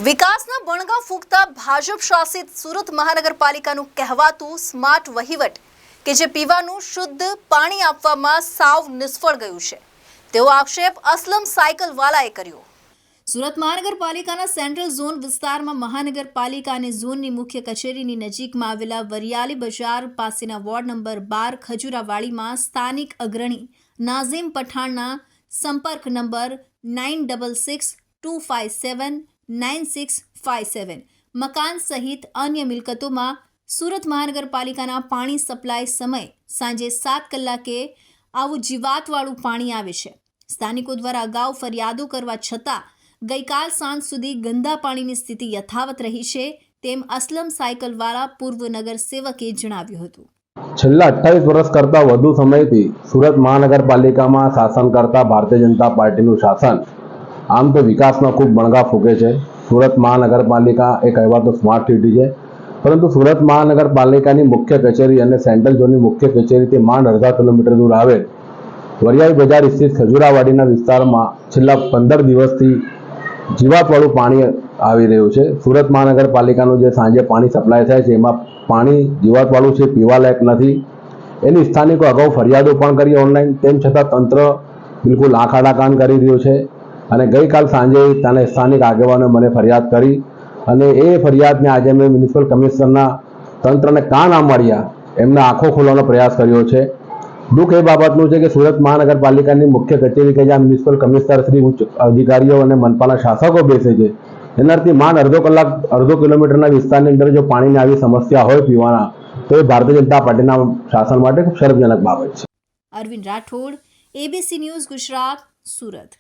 વિકાસના બણગા ફૂંકતા ભાજપ શાસિત સુરત મહાનગરપાલિકાનું કહેવાતું સ્માર્ટ વહીવટ કે જે પીવાનું શુદ્ધ પાણી આપવામાં સાવ નિષ્ફળ ગયું છે તેવો આક્ષેપ અસલમ સાયકલવાલાએ કર્યો। સુરત મહાનગરપાલિકાના સેન્ટ્રલ ઝોન વિસ્તારમાં મહાનગરપાલિકા અને ઝોનની મુખ્ય કચેરીની નજીકમાં આવેલા વરિયાળી બજાર પાસેના વોર્ડ નંબર 12 ખજુરાવાડીમાં સ્થાનિક અગ્રણી નાઝીમ પઠાણના સંપર્ક નંબર 9627257967 મકાન સહિત અન્ય મિલકતોમાં સુરત મહાનગરપાલિકાના પાણી સપ્લાય સમય સાંજે 7 કલાકે આવું જીવાતવાળું પાણી આવે છે। સ્થાનિકો દ્વારા અગાઉ ફરિયાદો કરવા છતાં ગઈકાલ સાંજ સુધી ગંદા પાણીની સ્થિતિ યથાવત રહી છે તેમ અસલમ સાયકલવાળા પૂર્વ નગર સેવકે જણાવ્યું હતું। છેલ્લા 28 વર્ષ કરતા વધુ સમયથી સુરત મહાનગરપાલિકામાં શાસન કરતા ભારતીય જનતા પાર્ટીનું શાસન આમ તો વિકાસમાં ખૂબ બણગા ફૂંકે છે। સુરત મહાનગરપાલિકા એક કહેવાતો સ્માર્ટ સિટી છે, પરંતુ સુરત મહાનગરપાલિકાની મુખ્ય કચેરી અને સેન્ટ્રલ ઝોનની મુખ્ય કચેરીથી માંડ અડધા કિલોમીટર દૂર આવેલ વરિયાળી બજાર સ્થિત ખજુરાવાડીના વિસ્તારમાં છેલ્લા 15 દિવસથી જીવાતવાળું પાણી આવી રહ્યું છે। સુરત મહાનગરપાલિકાનું જે સાંજે પાણી સપ્લાય થાય છે એમાં પાણી જીવાતવાળું છે, પીવાલાયક નથી। એની સ્થાનિકો અગાઉ ફરિયાદો પણ કરી ઓનલાઈન, તેમ છતાં તંત્ર બિલકુલ આંખ આડા કાન કરી રહ્યું છે। અને ગઈકાલ સાંજે ત્યાંના સ્થાનિક આગેવાનોએ મને ફરિયાદ કરી અને એ ફરિયાદને આજે મેં મ્યુનિસિપલ કમિશનરના તંત્રને કાન આંબળ્યા એમને આંખો ખોલવાનો પ્રયાસ કર્યો છે। દુઃખ એ બાબતનું છે કે સુરત મહાનગરપાલિકાની મુખ્ય કચેરી કે જ્યાં મ્યુનિસિપલ કમિશનર શ્રી ઉચ્ચ અધિકારીઓ અને મનપાના શાસકો બેસે છે એનાથી માંડ અડધો કિલોમીટરના વિસ્તારની અંદર જો પાણીની આવી સમસ્યા હોય પીવાના, તો એ ભારતીય જનતા પાર્ટીના શાસન માટે ખૂબ શરમજનક બાબત છે। Arvind Rathod, ABC news Gujarat, Surat.